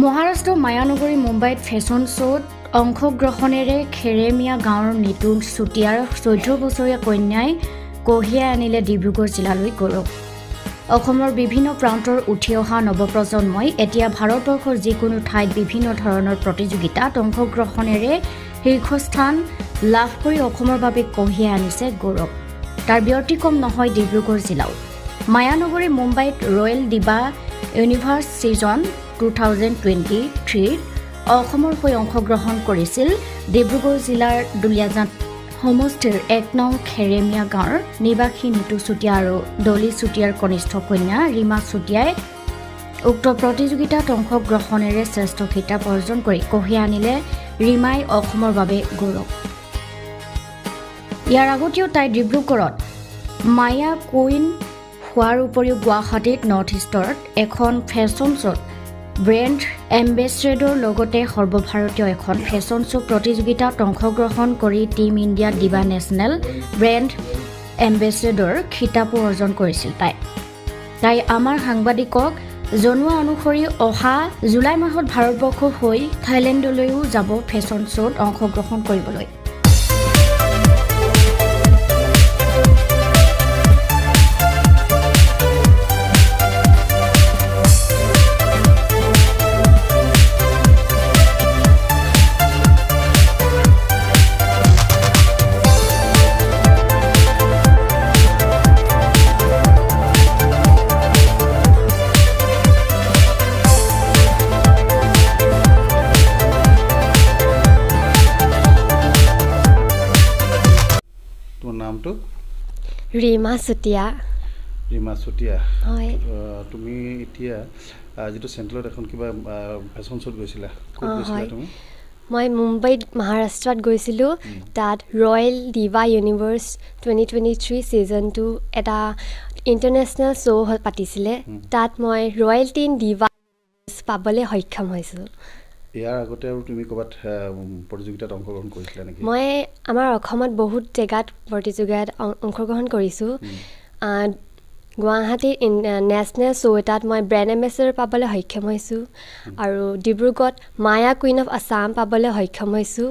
মহাৰাষ্ট্ৰ মায়ানগৰী মুম্বাইত ফেশ্বন শ্ব'ত অংশগ্ৰহণেৰে খেৰেমিয়া গাঁৱৰ নিতুন চুতীয়াৰ 14 বছৰীয়া কন্যাই কঢ়িয়াই আনিলে ডিব্ৰুগড় জিলালৈ গৌৰৱ। অসমৰ বিভিন্ন প্ৰান্তৰ উঠি অহা নৱপ্ৰজন্মই এতিয়া ভাৰতবৰ্ষৰ যিকোনো ঠাইত বিভিন্ন ধৰণৰ প্ৰতিযোগিতাত অংশগ্ৰহণেৰে শীৰ্ষস্থান লাভ কৰি অসমৰ বাবে কঢ়িয়াই আনিছে গৌৰৱ। তাৰ ব্যতিক্ৰম নহয় ডিব্ৰুগড় জিলাও। মায়ানগৰী মুম্বাইত ৰয়েল দিবা ইউনিভাৰ্ছ ছিজন 2023 অসমৰ হৈ অংশগ্ৰহণ কৰিছিল ডিব্ৰুগড় জিলাৰ দুলীয়াজান সমষ্টিৰ 1 নং খেৰেমিয়া গাঁৱৰ নিবাসী নিতু চুতীয়া আৰু দলি চুতীয়াৰ কনিষ্ঠ কন্যা ৰীমা চুতীয়াই উক্ত প্ৰতিযোগিতাত অংশগ্ৰহণেৰে শ্ৰেষ্ঠ খিতাপ অৰ্জন কৰি কঢ়িয়াই আনিলে ৰীমাই অসমৰ বাবে গৌৰৱ। ইয়াৰ আগতেও তাই ডিব্ৰুগড়ত মায়া কুইন হোৱাৰ উপৰিও গুৱাহাটীত নৰ্থ ইষ্টত এখন ফেশ্বন শ্ব'ত ব্ৰেণ্ড এম্বেছেডৰ লগতে সৰ্বভাৰতীয় এখন ফেশ্বন শ্ব' প্ৰতিযোগিতাত অংশগ্ৰহণ কৰি টিম ইণ্ডিয়া দিবা নেশ্যনেল ব্ৰেণ্ড এম্বেছেডৰ খিতাপো অৰ্জন কৰিছিল তাই আমাৰ সাংবাদিকক জনোৱা অনুসৰি অহা জুলাই মাহত ভাৰতবৰ্ষ হৈ থাইলেণ্ডলৈও যাব ফেশ্বন শ্ব'ত অংশগ্ৰহণ কৰিবলৈ। নামটো ৰীমা চুতীয়া। ৰীমা চুতীয়া, হয়। তুমি এতিয়া যিটো চেণ্ট্ৰেলত এখন কিবা ফেশ্বন শ্ব'ত গৈছিলা, ক'ত গৈছিলা তুমি? মই মুম্বাইত মহাৰাষ্ট্ৰত গৈছিলোঁ। তাত ৰয়েল দিবা ইউনিভাৰ্ছ 2023 ছিজন 2 এটা ইণ্টাৰনেশ্যনেল শ্ব' পাতিছিলে। তাত মই ৰয়েল টিন দিবা পাবলৈ সক্ষম হৈছোঁ। ইয়াৰ আগতে আৰু তুমি ক'ৰবাত প্ৰতিযোগিতাত অংশগ্ৰহণ কৰিছিলা নেকি? মই আমাৰ অসমত বহুত জেগাত প্ৰতিযোগিতাত অংশগ্ৰহণ কৰিছোঁ। গুৱাহাটীৰ নেশ্যনেল শ্ব' এটাত মই ব্ৰেণ্ড এম্বেছেডৰ পাবলৈ সক্ষম হৈছোঁ আৰু ডিব্ৰুগড়ত মায়া কুইন অফ আছাম পাবলৈ সক্ষম হৈছোঁ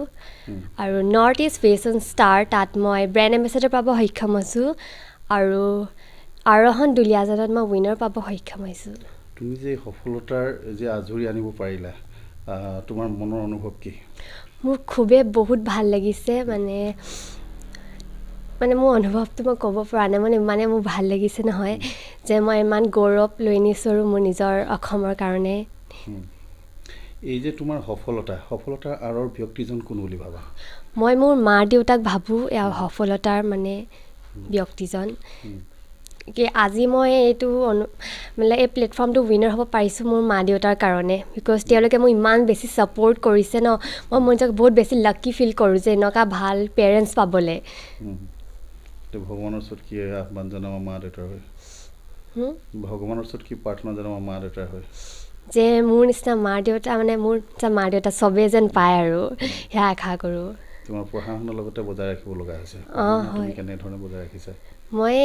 আৰু নৰ্থ ইষ্ট ফেশ্বন ষ্টাৰ তাত মই ব্ৰেণ্ড এম্বেছেডৰ পাব সক্ষম হৈছোঁ আৰু আৰোহণ দুলীয়াজানত মই উইনাৰ পাব সক্ষম হৈছোঁ। তুমি যে সফলতাৰ যে আজৰি আনিব পাৰিলা, তোমাৰ মনৰ অনুভৱ কি? মোৰ খুবেই বহুত ভাল লাগিছে। মানে মোৰ অনুভৱটো মই ক'ব পৰা নাই। মানে মোৰ ভাল লাগিছে নহয় যে মই ইমান গৌৰৱ লৈ নিছোঁ আৰু মোৰ নিজৰ অসমৰ কাৰণে। এই যে তোমাৰ সফলতাৰ আঁৰৰ ব্যক্তিজন কোন বুলি ভাবা? মই মোৰ মা দেউতাক ভাবোঁ এয়া সফলতাৰ ব্যক্তিজন। কি আজি মই এইটো এই প্লেটফৰ্মটো উইনাৰ হ'ব পাৰিছোঁ মোৰ মা দেউতাৰ কাৰণে। বিকজ তেওঁলোকে মোক ইমান বেছি ছাপৰ্ট কৰিছে ন, মই নিজক বহুত বেছি লাকি ফিল কৰোঁ যে এনেকুৱা ভাল পেৰেণ্টছ পাবলৈ। ভগৱানৰ ওচৰত কি আহ্বান জনাবা মা দেউতাৰ হৈ? ভগৱানৰ ওচৰত কি প্ৰাৰ্থনা জনাবা মা দেউতাৰ হৈ? যে মোৰ নিচিনা মা দেউতা মোৰ নিচিনা মা দেউতা চবেই যেন পায় আৰু সেয়া আশা কৰোঁ। তোমাৰ পঢ়া শুনাৰ লগতে বজাই ৰাখিব লগা হৈছে, তুমি কেনেধৰণে বজাই ৰাখিছা? মই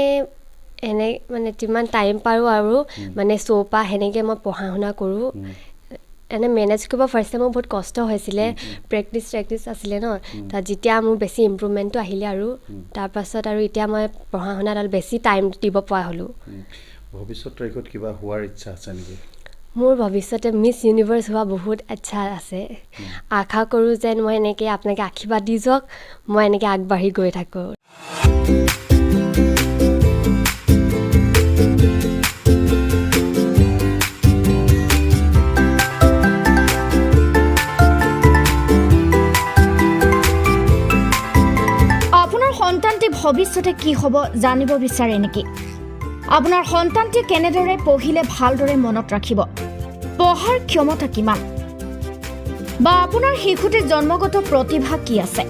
যিমান টাইম পাৰোঁ আৰু শ্ব' পৰা সেনেকৈ মই পঢ়া শুনা কৰোঁ। মেনেজ কৰিব ফাৰ্ষ্ট টাইম মোৰ বহুত কষ্ট হৈছিলে। প্ৰেক্টিছ আছিলে ন, তাত যেতিয়া মোৰ বেছি ইম্প্ৰুভমেণ্টটো আহিলে আৰু তাৰপাছত আৰু এতিয়া মই পঢ়া শুনাত অলপ বেছি টাইম দিব পৰা হ'লোঁ। ভৱিষ্যত তাৰিখত কিবা হোৱাৰ ইচ্ছা আছে নেকি? মোৰ ভৱিষ্যতে মিছ ইউনিভাৰ্ছ হোৱা বহুত ইচ্ছা আছে। আশা কৰোঁ যেন মই এনেকৈ আপোনালোকে আশীৰ্বাদ দি যাওক, মই এনেকৈ আগবাঢ়ি গৈ থাকোঁ। ভৱিষ্যতে কি হ'ব জানিব বিচাৰে নেকি? আপোনাৰ সন্তানটি কেনেদৰে পঢ়িলে ভালদৰে মনত ৰাখিব? পঢ়াৰ ক্ষমতা কিমান? বা আপোনাৰ শিশুটিৰ জন্মগত প্ৰতিভা কি আছে?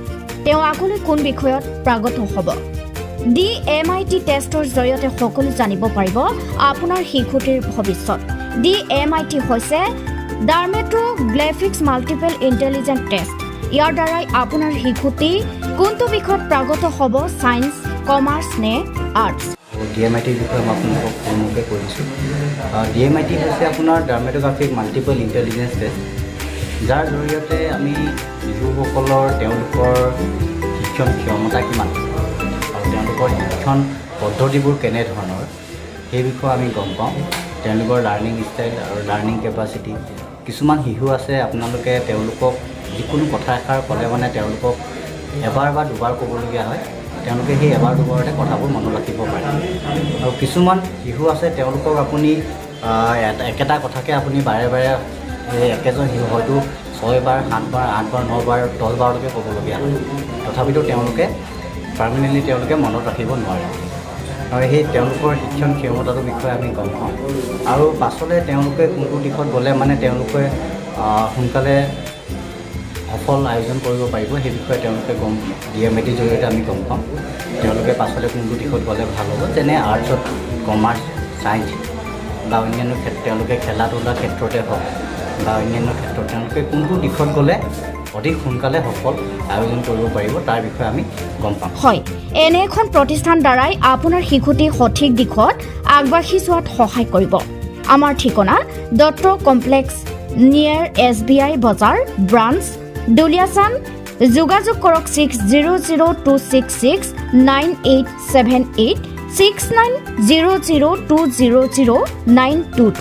তেওঁ আগলৈ কোন বিষয়ত প্ৰাগত হ'ব? DMIT টেষ্টৰ জৰিয়তে সকলো জানিব পাৰিব আপোনাৰ শিশুটিৰ ভৱিষ্যত। DMIT হৈছে ডাৰ্মেটোগ্লেফিক্স মাল্টিপল ইণ্টেলিজেন্ট টেষ্ট। ইয়াৰ দ্বাৰাই আপোনাৰ শিশুটি কোনটো বিষয়ত প্ৰাগত হ'ব, সায়েন্স, কমাৰ্চ নে আৰ্টছ। DMITৰ বিষয়ে মই আপোনালোকক সম্মুখে কৰিছোঁ। DMIT হৈছে আপোনাৰ ডাৰ্মেটোগ্ৰাফিক মাল্টিপল ইণ্টেলিজেঞ্চ টেষ্ট, যাৰ জৰিয়তে আমি শিশুসকলৰ তেওঁলোকৰ শিক্ষণ ক্ষমতা কিমান আৰু তেওঁলোকৰ শিক্ষণ পদ্ধতিবোৰ কেনেধৰণৰ সেই বিষয়ে আমি গম পাওঁ। তেওঁলোকৰ লাৰ্ণিং ষ্টাইল আৰু লাৰ্ণিং কেপাচিটি। কিছুমান শিশু আছে আপোনালোকে তেওঁলোকক যিকোনো কথা এষাৰ ক'লে মানে তেওঁলোকক এবাৰ বা দুবাৰ ক'বলগীয়া হয়, তেওঁলোকে সেই এবাৰ দুবাৰতে কথাবোৰ মনত ৰাখিব পাৰে। আৰু কিছুমান শিশু আছে তেওঁলোকক আপুনি একেটা কথাকে আপুনি বাৰে বাৰে একেজন শিশু হয়তো 6 বাৰ 7 বাৰ 8 বাৰ 9 বাৰ 10 বাৰলৈকে ক'বলগীয়া হয়, তথাপিতো তেওঁলোকে পাৰ্মানেণ্টলি তেওঁলোকে মনত ৰাখিব নোৱাৰে। আৰু সেই তেওঁলোকৰ শিক্ষণ ক্ষমতাটোৰ বিষয়ে আমি গম পাওঁ। আৰু পাছলৈ তেওঁলোকে কোনটো দিশত গ'লে মানে তেওঁলোকে সোনকালে সফল আয়োজন কৰিব পাৰিব সেই বিষয়ে তেওঁলোকে DMITৰ জৰিয়তে আমি গম পাওঁ। তেওঁলোকে পাছলৈ কোনটো দিশত গ'লে ভাল হ'ব, যেনে আৰ্টছত, কমাৰ্চ, ছায়েন্স বা অন্যান্য ক্ষেত্ৰত তেওঁলোকে খেলা ধূলাৰ ক্ষেত্ৰতে হওক বা অন্যান্য ক্ষেত্ৰত তেওঁলোকে কোনটো দিশত গ'লে অধিক সোনকালে সফল আয়োজন কৰিব পাৰিব তাৰ বিষয়ে আমি গম পাম। হয়, এনে এখন প্ৰতিষ্ঠান দ্বাৰাই আপোনাৰ শিশুটি সঠিক দিশত আগবাঢ়ি যোৱাত সহায় কৰিব। আমাৰ ঠিকনা দত্ত কমপ্লেক্স নিয়াৰ SBI বজাৰ ব্ৰাঞ্চ, দুলিয়াচান। যোগাযোগ কৰক 6002669878 6900200922।